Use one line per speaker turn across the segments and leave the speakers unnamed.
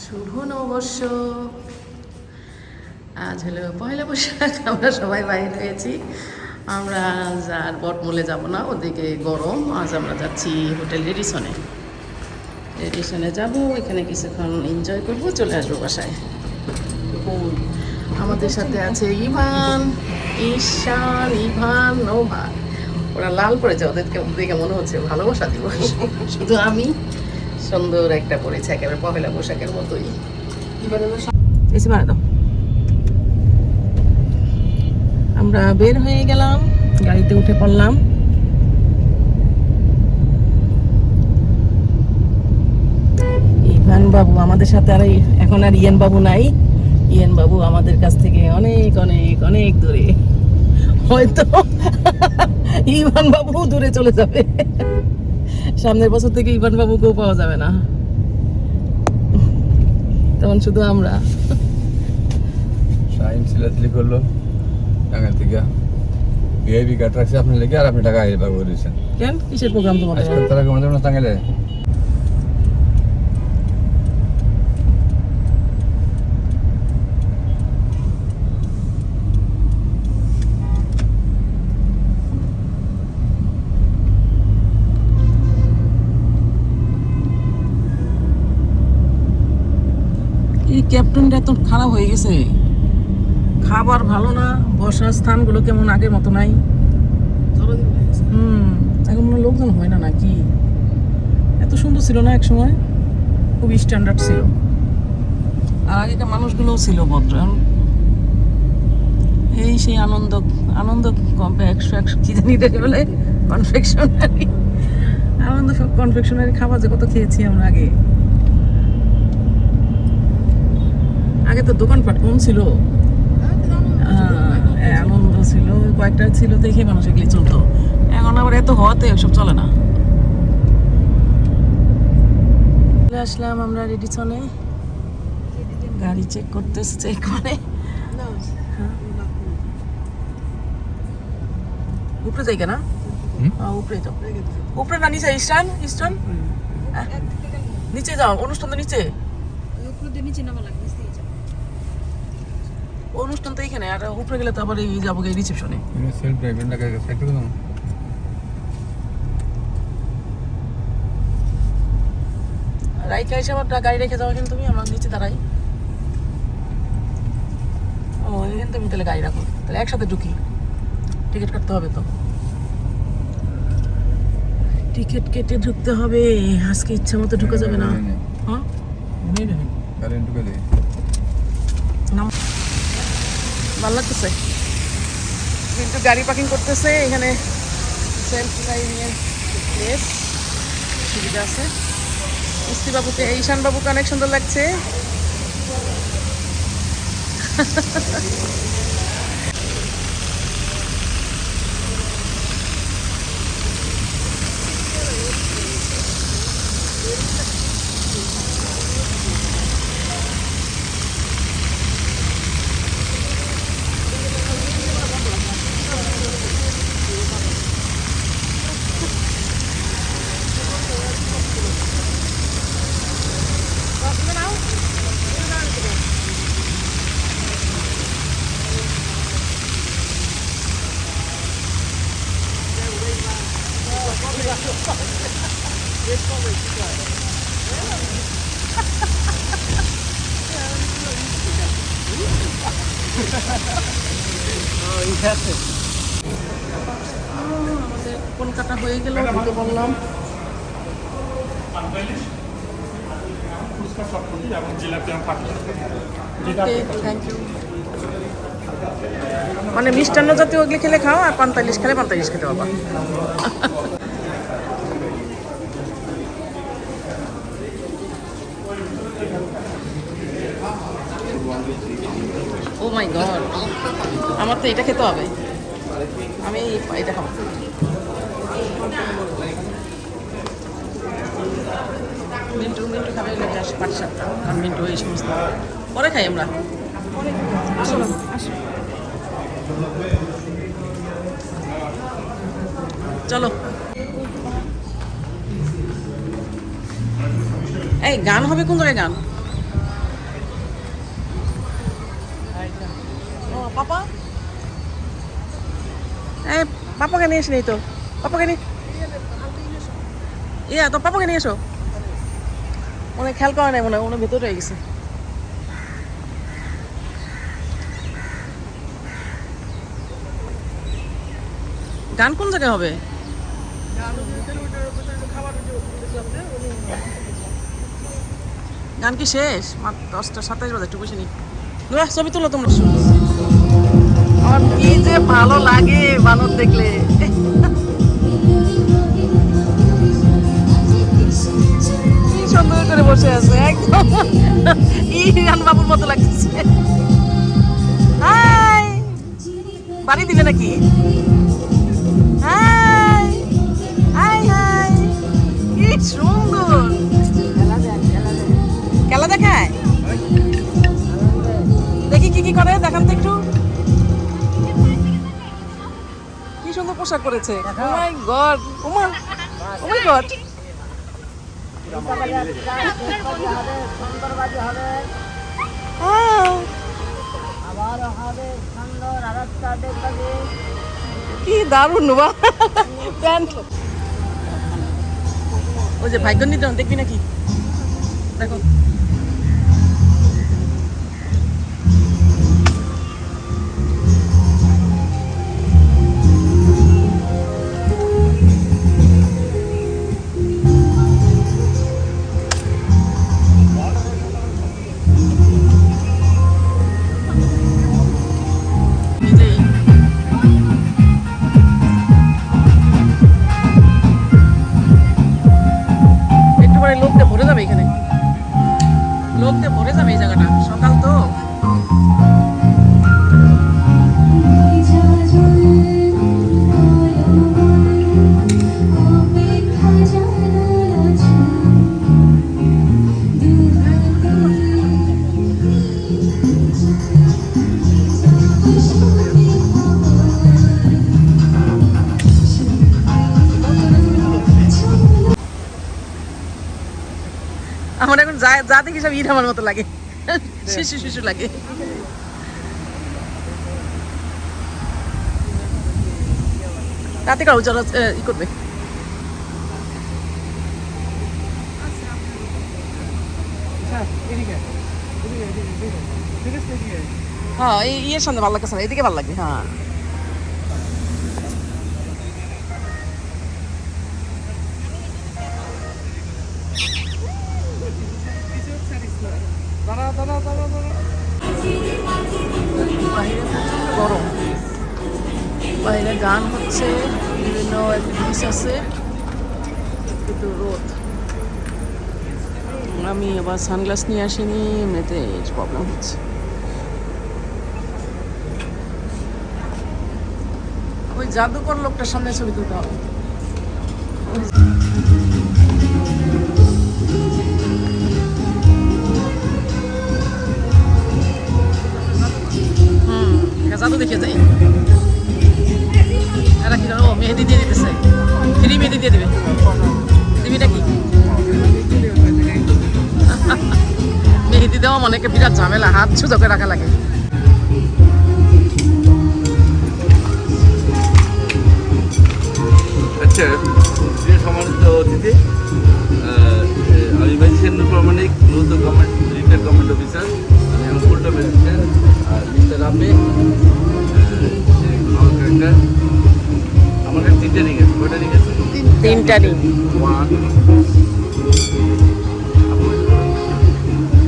শুভ নববর্ষ। আজ হলো পয়লা বৈশাখ। আমরা সবাই বাইরে হয়েছি। আমরা আজ আর বটমূলে যাব না, ওদিকে গরম। আজ আমরা যাচ্ছি হোটেল রেডিসনে। রেডিসনে যাব, এখানে কিছুক্ষণ এনজয় করব, চলে আসবো বাসায়। আমাদের সাথে আছে ইভান, ঈশান, ইভান, নোভা। ওরা লাল পড়েছে, ওদেরকে দেখে মনে হচ্ছে ভালোবাসা দিবস। শুধু আমি সুন্দর একটা পড়েছে, একেবারে পহেলা পোশাকের মতোই। এসে বাড়া দাও। আমরা বের হয়ে গেলাম, গাড়িতে উঠে পড়লাম। ইভান বাবু আমাদের সাথে, আর এখন আর ইয়ান বাবু নাই। ইয়ান বাবু আমাদের কাছ থেকে অনেক অনেক অনেক দূরে। হয়তো ইভান বাবু দূরে চলে যাবে। সামনের বছর থেকে ইভান বাবুকেও পাওয়া যাবে না, তখন শুধু আমরা।
শাইন সিলাসিলি করলো টাঙ্গাইল থেকে ভিআইপি কার্ড রাখছে আপনি লেগে, আর আপনি টাকা আইবা করে দিয়েছেন।
কেন, কিসের প্রোগ্রাম তোমাদের?
আজকাল তারা কেমন যেমন টাঙ্গাইলে
এই ক্যাপ্টেনটা এত খারাপ হয়ে গেছে, খাবার ভালো না, বসার স্থানগুলো কেমন আগের মতো নাই। এখন মনে হয় লোকজন হয় না নাকি? এত সুন্দর ছিল না এক সময়, খুব স্ট্যান্ডার্ড ছিল। আর আগেকার মানুষগুলোও ছিল ভদ্র। এই সেই আনন্দ আনন্দ কি জানি এটাকে বলে, কনফেকশনারি। আনন্দ সব কনফেকশনারি খাবার যে কত খেয়েছি আমরা আগে। আগে তো দোকানপাট কম ছিল, আনন্দ ছিল, কয়েকটা ছিল, দেখে মানুষ এগুলি চলতো। এখন আবার এত হওয়াতে এসব চলে না। চলে আসলাম আমরা রেডিসনে, গাড়ি চেক করতেছে, চেক করে উপরে যাই কেনা, উপরে যাও। উপরে না নিচে? ইস্টার্ন ইস্টার্ন নিচে যাও, অনুষ্ঠান তো নিচে। অনুষ্ঠান তো এখানে, আর উপরে গেলে তো আবার এই যাবো রিসেপশনে।
সেলফ ড্রাইভিং টাকা সাইড করে দাও।
রাইখা এসে আবার গাড়ি রেখে যাও কিন্তু তুমি, আমরা নিচে দাঁড়াই। ও এখানে তুমি তাহলে গাড়ি রাখো, তাহলে একসাথে ঢুকি। টিকিট কাটতে হবে তো, টিকিট কেটে ঢুকতে হবে। আজকে ইচ্ছা মতো ঢুকা যাবে না। হ্যাঁ
কারেন্ট ঢুকে দেয়।
ভালো লাগতেছে কিন্তু গাড়ি পার্কিং করতেছে এখানে। সেলফ ড্রাইভিংয়ের প্লেস, সুবিধা আছে। মিস্ত্রি বাবুকে, ঈশান বাবুকে অনেক সুন্দর লাগছে। আমাদের কোন কাটা হয়ে গেল, ঢুকে বললাম। Thank you. মানে মিষ্টান্ন জাতীয় ওগুলি খেলে খাও, আর 45 খেলে 45 খেতে পারবা। ও মাই গড, আমার তো এটা খেতে হবে। আমি এটা খাবো। মিন্টু মিন্টু খাবে পাটি সাপটা, আর মিন্টু এই সমস্ত পরে খাই আমরা। আসো না, আসো, চলো। এই গান হবে কোন ধরনের গান? পাপা এই পাপাকে নিয়ে এসে নেই তো পাপাকে নিয়ে তো পাপাকে নিয়ে এসো মনে খেয়াল করা নাই মনে হয় মনে ভেতরে রয়ে গেছে গান কোন জায়গায় হবে গান কি শেষ মাত্র 10:27 বাজে একটু বসে নি ছবি তুলো তোমরা আমার কি যে ভালো লাগে বানর দেখলে কি সুন্দর করে বসে আছে একদম ইরান বাবুর মতো লাগছে হাই বাড়ি দিলে নাকি হাই হাই হাই কি সুন্দর খেলা দেখায় দেখি কি কি করে দেখান তো একটু কি সুন্দর পোশাক করেছে ও মাই গড ও মাই গড কি দারুণ বা প্যান্ট ওই যে ভাগ্য নিতে দেখবি নাকি দেখো লোকতে ভরে যাবে এখানে লোকতে ভরে যাবে এই জায়গাটা সকাল তো আমার এখন যা দেখি সব ঈদ আমার মতো লাগে শিশু শিশু লাগে রাতে কারো যারা ই করবে হ্যাঁ এই ইয়ের সামনে ভালো লাগছে না এদিকে ভালো লাগবে হ্যাঁ বাইরে প্রচন্ড গরম বাইরে গান হচ্ছে বিভিন্ন অ্যাক্টিভিটিস আছে কিন্তু রোদ আমি আবার সানগ্লাস নিয়ে আসিনি এমনিতে প্রবলেম হচ্ছে ওই জাদুকর লোকটার সামনে ছবি তুলতে হবে জাদু দেখে যাই এরা কি ও মেহেদি দিয়ে দিতেছে ফ্রি মেহেদি দিয়ে দিবে দিবি নাকি মেহেদি দেওয়া মানে একটা বিরাট ঝামেলা হাত ছুঁজো করে রাখা লাগে
আচ্ছা সম্মানিত অতিথি আমি ম্যাজিস্ট্রেট প্রমাণিক নতুন গভর্নমেন্ট রিটায়ার্ড গভর্নমেন্ট অফিসার আমি ফুলটা ম্যাজিস্ট্রেট আর মিস্টার রাফি আমার কাছে 3টা রিং আছে কয়টা রিং আছে
3টা রিং
1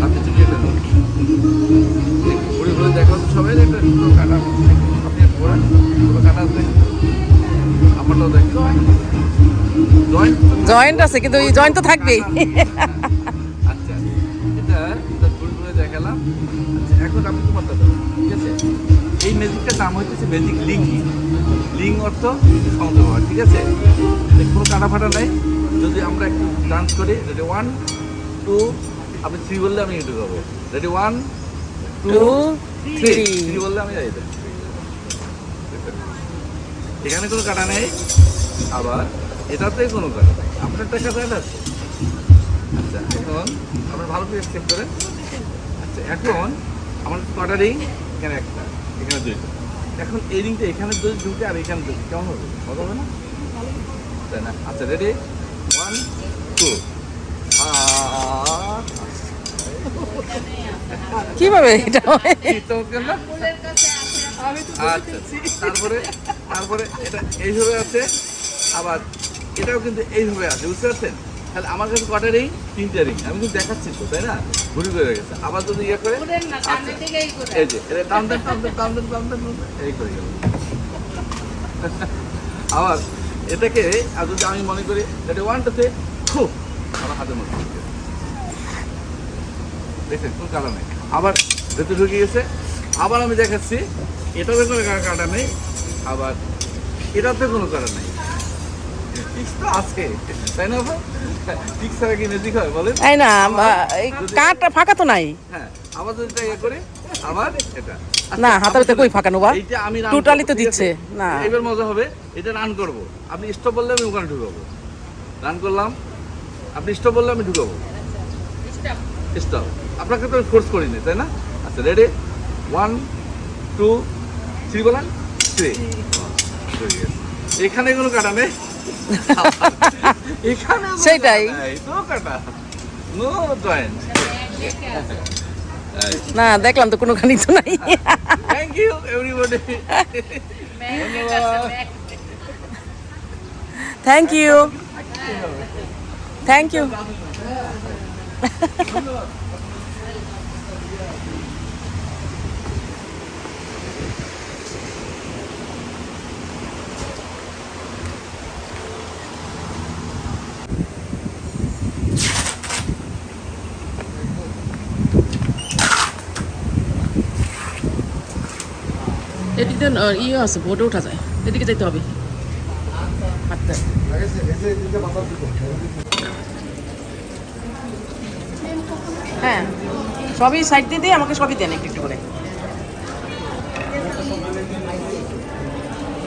আপনি তুমি এটা ঘুরে ঘুরে দেখো সবাই একটা কাটা আপনি পড়েন পুরো কাটা আছে আমারটাও দেখো
জয়েন্ট আছে কিন্তু এই জয়েন্ট তো থাকবেই
আচ্ছা এটা ঘুরে ঘুরে দেখালাম আচ্ছা এখন আপনি তোমারটা দাও ঠিক আছে এই ম্যাজিকটার নাম হচ্ছে ম্যাজিক লিঙ্কিং লিঙ্ক অর্থ সংযোগ হওয়া ঠিক আছে কোনো কাটা ফাটা নাই যদি আমরা একটু ডান্স করি রেডি 1 2 আপনি 3 বললে আমি একটু করবো রেডি 1 2 3 বললে আমি যাই এখানে কোনো কাটা নেই আবার এটাতে কোনো কাটা নেই আপনারটা কাটা আছে আচ্ছা এখন আপনার ভালো করে চেক করেন আচ্ছা এখন আমার কটা রিং এখানে একটা এখানে দুইটা। এখন এই রিংটা এখানে যদি ঢুকে আর এখানে ঢুকে কেমন হবে? মজা হবে না? তাই না? আচ্ছা রেডি, 1 2।
কিভাবে এটা হয়?
আচ্ছা তারপরে তারপরে এটা এইভাবে আছে, আবার এটাও কিন্তু এইভাবে আছে, বুঝতে পারছেন? তাহলে আমার কাছে কটা রিং? 3টে রিং। আমি কিন্তু দেখাচ্ছি তো, তাই না? ঘুরি করে গেছে। আবার যদি ইয়ে করে আচ্ছা, এই যে এটা টান দেন টান দেন টান দেন টান দেন, এই করে গেল। আবার এটাকে আর যদি আমি মনে করি এটা 1 2 3 খুব আমার হাতের মধ্যে দেখেন কোনো কালার নেই, আবার ভেতরে ঢুকে গেছে। আবার আমি দেখাচ্ছি এটাতে কোনো কাটা নেই, আবার এটাতে কোনো কাটা নেই। ফিক্স তো আছে, তাই না? ফিক্স ছাড়া কি ম্যাজিক হয় বলেন?
এই না, কাঠটা ফাঁকা তো নাই।
হ্যাঁ, আবার যদি এটা ইয়ে করি আবার এটা
না, হাতের ভিতরে কই ফাঁকানো বা?
এইটা আমি
টোটালি তো দিচ্ছে না।
এবার মজা হবে, এটা রান করব। আপনি স্টপ বললে আমি ওখানে ঢুকাবো। রান করলাম, আপনি স্টপ বললে আমি ঢুকাবো। স্টপ, আপনাকে তো ফোর্স করিনি, তাই না? আচ্ছা রেডি, 1 2 3 বলেন, 3। এখানে কোনো কাটা নেই, এখানে
সেটাই
নো কাটা, নো জয়েন্ট।
না, দেখলাম তো কোনোখানি তো নাই।
Thank you everybody,
thank you, thank you. এদিকে ইয়ে আছে, বোটে ওঠা যায়, এদিকে যেতে হবে হাঁটতে। হ্যাঁ, সবই সাইড দিয়ে দিয়ে আমাকে সবই দেন একটু একটু করে,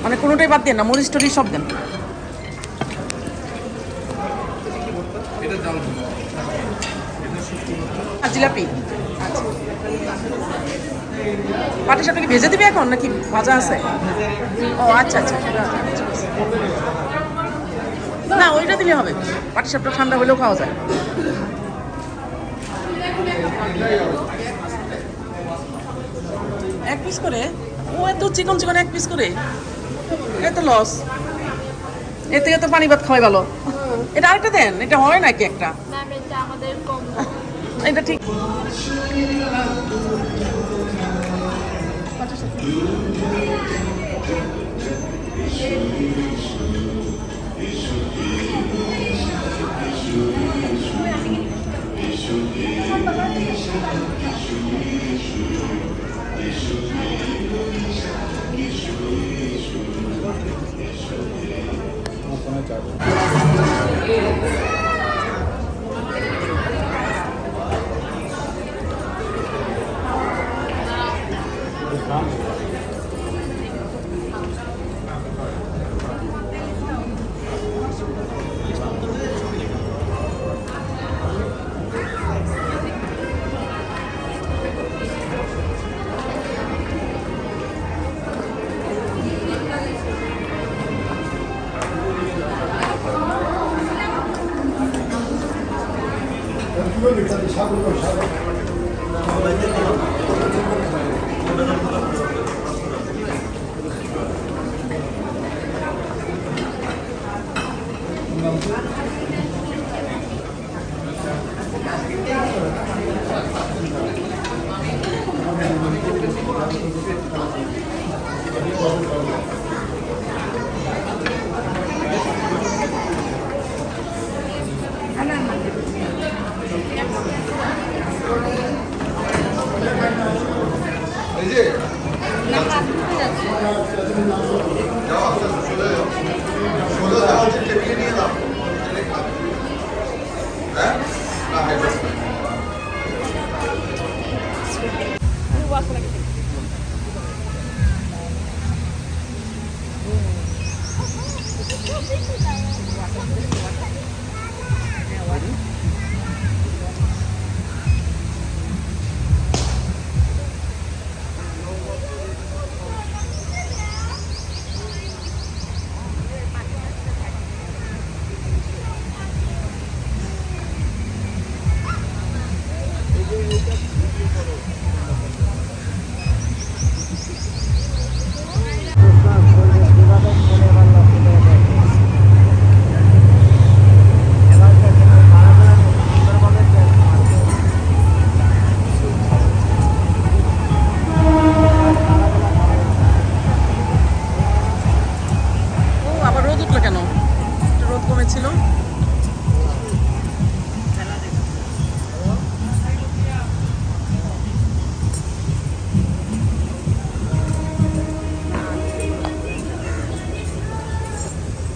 মানে কোনোটাই বাদ দেন না, মরিচ টরিচ সব দেন। আর জিলাপি পাটি সাপটা কি ভেজে দিবি এখন নাকি ভাজা আছে? ও আচ্ছা আচ্ছা, না ওইটা দিলে হবে, পাটি সাপটা ঠান্ডা হলেও খাওয়া যায়। এক পিস করে? ও এত চিকন চিকন এক পিস করে, এত লস। এর থেকে তো পানি ভাত খাওয়াই ভালো। এটা আরেকটা দেন, এটা হয় নাকি একটা? এটা ঠিক।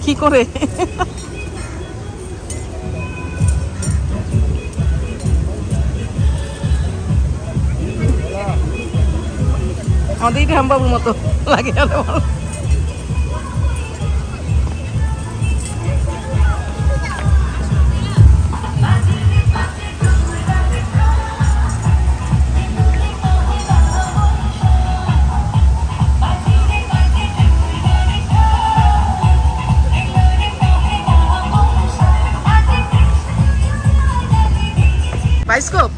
কি করে আমাদের এটা হামবাবুর মতো লাগে আমার। বাইস্কোপ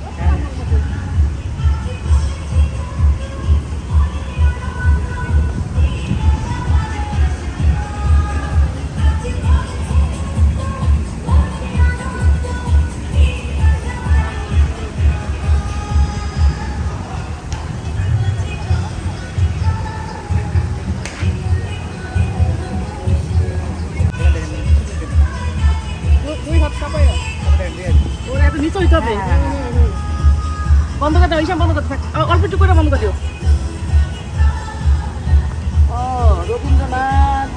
নিচে হইতে হবে বন্ধ করে দাও এইসব বন্ধ করতে থাক অল্প একটু করে বন্ধ করে দিও ও রবীন্দ্রনাথ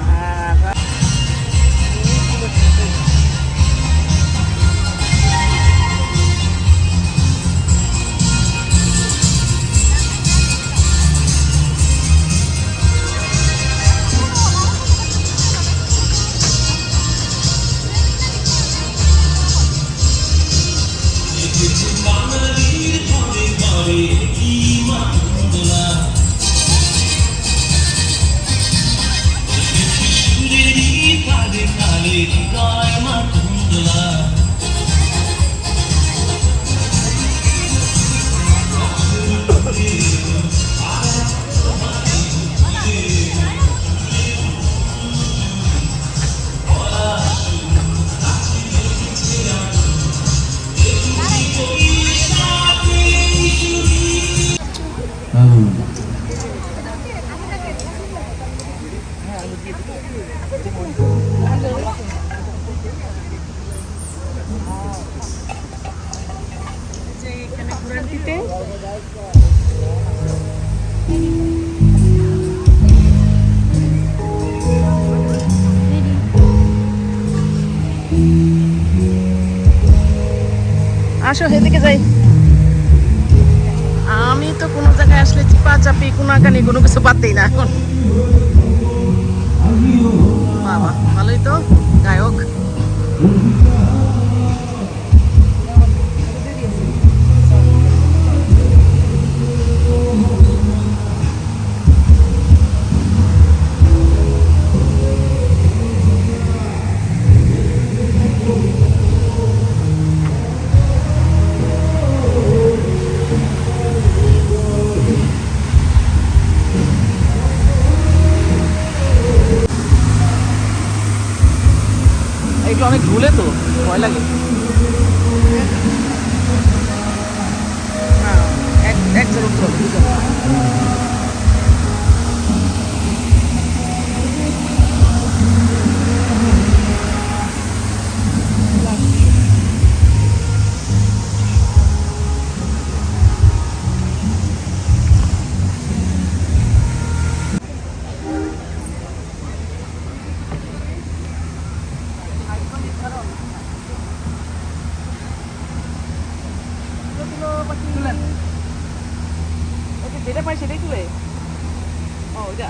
আসো এদিকে যাই আমি তো কোনো জায়গায় আসলে চিপাচাপি কোনাকানি কোনো কিছু পাতেই না এখন বাবা ভালোই তো গায়ক এগুলো অনেক ঝুলে তো ভয় লাগে এক জায়গায় উঠতে হবে যেটা পাই সেটাই তুলে ও এটা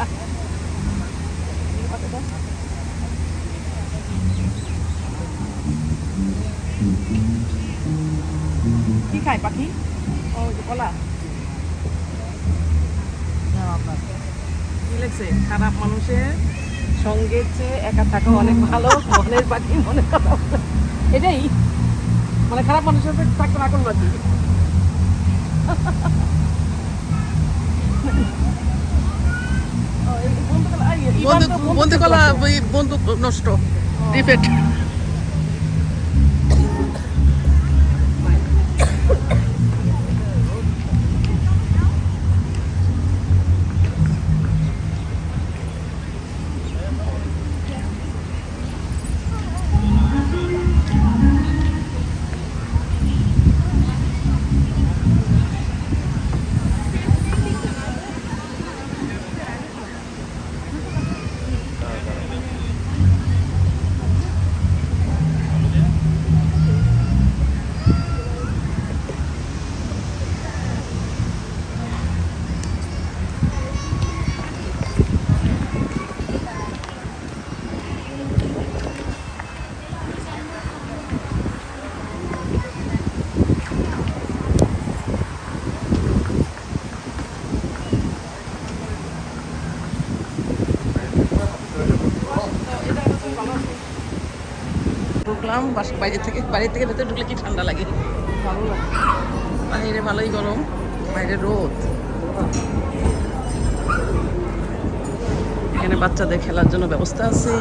কি খায় পাখি ও যে কলা কি লাগছে খারাপ মানুষের সঙ্গে চেয়ে একা থাকা অনেক ভালো মনের পাখি মনের কথা এটাই মানে খারাপ মানুষের সাথে থাকতে না করলো আর কি বন্ধুকলা বন্দুক নষ্ট ডিফেক্ট ঢুকলাম, বাইরে থেকে ভেতরে ঢুকলে কি ঠান্ডা লাগে, ভালো লাগে। বাইরে ভালোই গরম, বাইরে রোদ। এখানে বাচ্চাদের খেলার জন্য ব্যবস্থা আছে।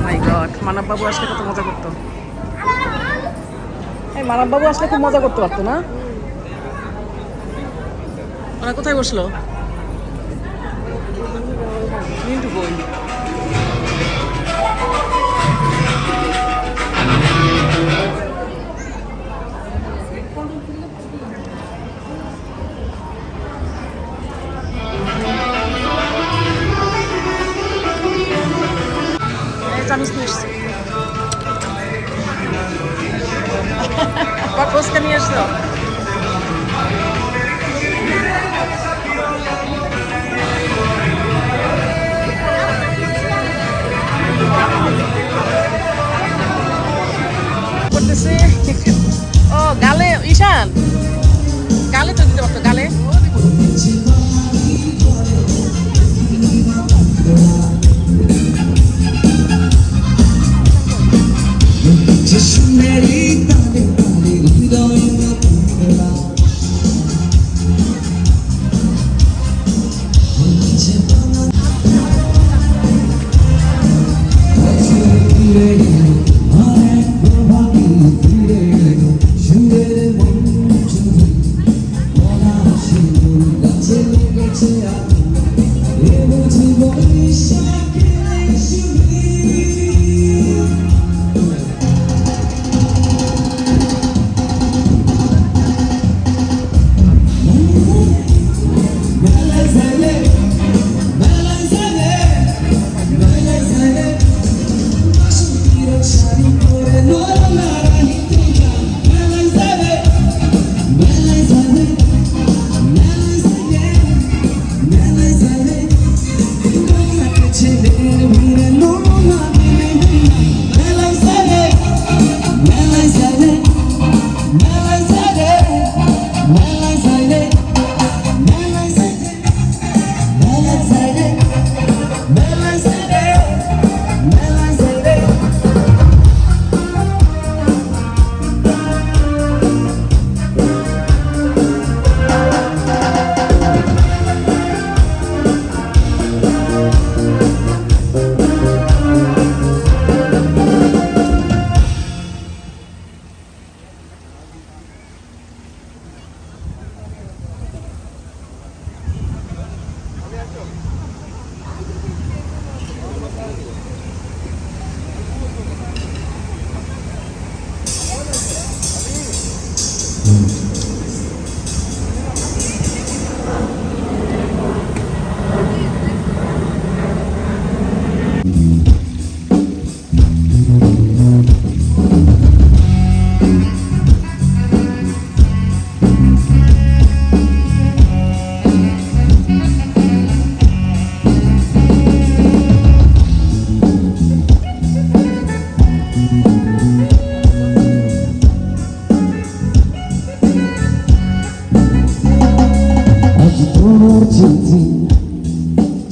মাই গড, মানব বাবু আসলে কত মজা করতো। এই মানব বাবু আসলে খুব মজা করতে পারতো না? ওরা কোথায় বসলো? মিন্টু বই। চামিচ নিয়ে এসছি। আবার ফুচকা নিয়ে এসছো? করতেছে। ও গালে, ঈশান গালে তো দিতে পারতো, গালে।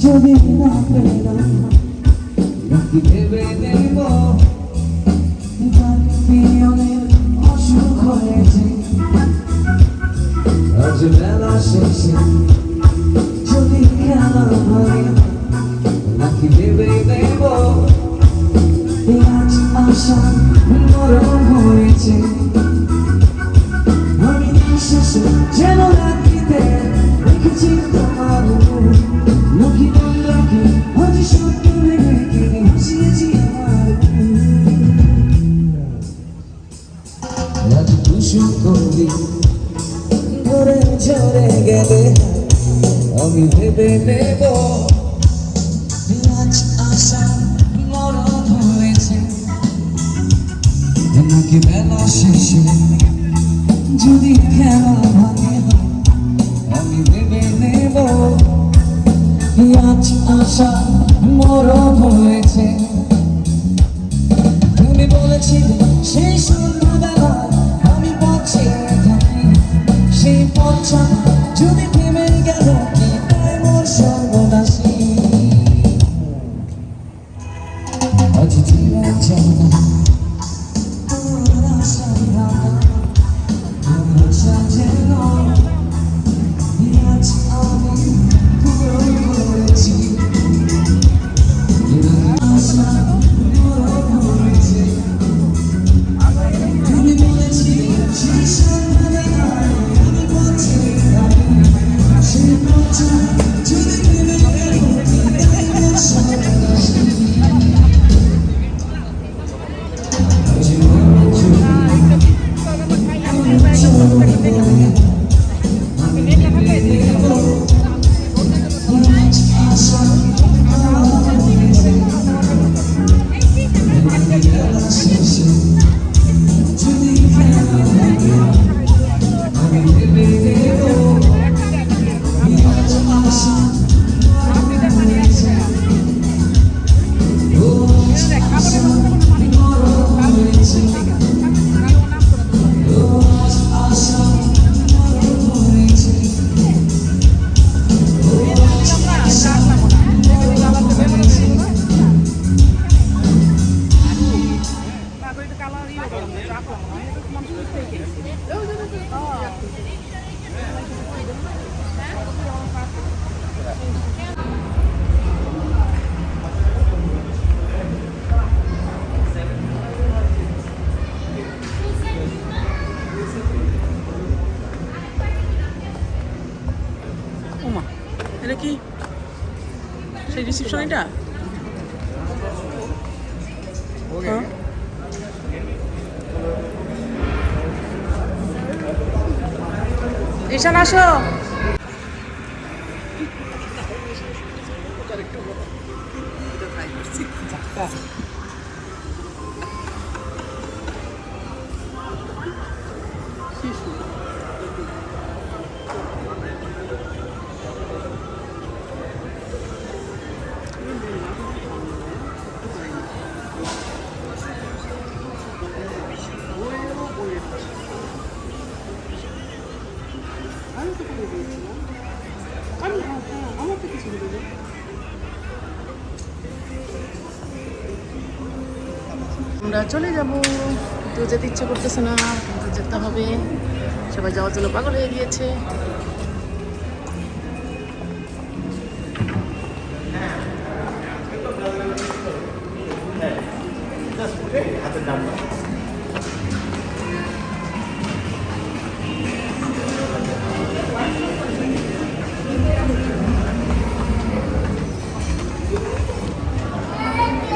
যদি না পেলাম নাকি ভেবে নেব অনেক অসুখ হয়েছে আজ বেলা শেষে যদি খেলা হয় নাকি ভেবে নেব আজ আশা মরণ হয়েছে আমি শেষে যেন রাত্রিতে দেখেছি তোমার নাকি নাকি আজ স্বপ্ন ভেবে কেঁদে হাসিয়েছি আমার আজ কুসুম কবি ধরে ঝরে গেলে আমি ভেবে নেব আজ আশা মরণ হয়েছে নাকি বেলা শেষে যদি খেলা ভাঙে আমি ভেবে নেব আজ আশা মরণ হয়েছে তুমি বলেছিলে সেই সন্ধ্যাবেলায় আমি পথে থাকি সেই পথটা যদি থেমে গেল কি তাই মোর সর্বনাশী আজ জীবন জানা আমি ভেবে গেলো আজ আশা মরণ হয়েছে ও আজ আশা মরণ হয়েছে ও আজ আশা মরণ হয়েছে ও আজ আশা মরণ হয়েছে
ওমা এটা কি সেই রিসিপশন এটা হ্যাঁ? ঈশান আসো আমরা চলে যাব তো যেতে ইচ্ছে করতেছে না কিন্তু যেতে হবে সবাই যাওয়ার জন্য পাগল হয়ে গিয়েছে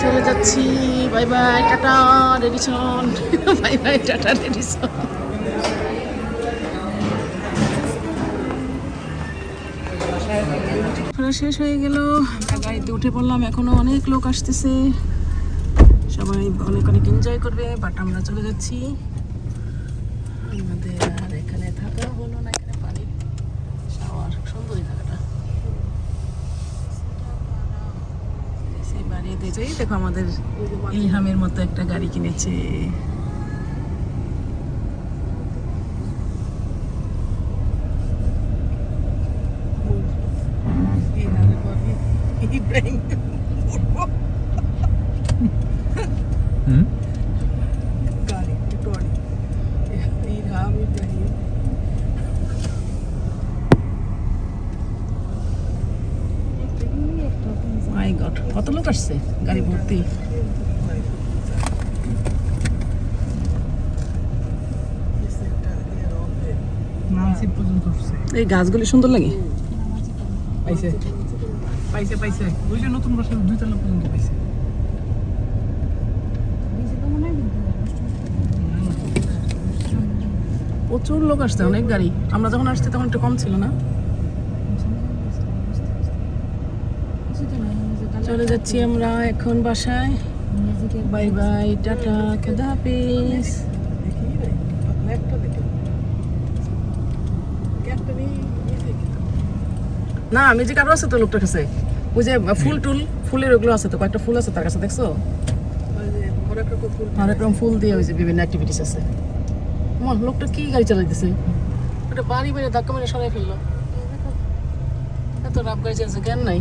চলে যাচ্ছি bye bye tata Radisson bye bye tata Radisson শেষ হয়ে গেল আমরা গাড়িতে উঠে পড়লাম এখনো অনেক লোক আসতেছে সবাই অনেক অনেক এনজয় করবে বাট আমরা চলে যাচ্ছি আমাদের আর এখানে থাকা হলো না এখানে পানি শাওয়ার সুন্দরী থাকাটা সেই বাড়িতে যাই দেখো আমাদের ইলহামের মতো একটা গাড়ি কিনেছে মাই গড কত লোক আসছে গাড়ি ভর্তি এই গাছগুলি সুন্দর লাগে
পাইছে পাইছে পাইছে ওই যে নতুন বছর 2 তলা পর্যন্ত পাইছে
প্রচুর লোক আসছে অনেক গাড়ি আমরা যখন আসছি তখন একটু কম ছিল না চলে যাচ্ছি আমরা এখন বাসায় বাই বাই টাটা খোদা হাফিজ না মিউজিক আরো আছে তো লোকটার কাছে ওই যে ফুলের ওগুলো আছে তো কয়েকটা ফুল আছে তার কাছে দেখছো হরেক রকম ফুল দিয়ে ওই যে বিভিন্ন অ্যাক্টিভিটিস আছে আমার লোকটা কি গাড়ি চালাইতেছে ওটা বাড়ি বেড়ে ধাক্কা মেরে সরাই ফেললো এত রাব গাড়ি চালাচ্ছে জ্ঞান নাই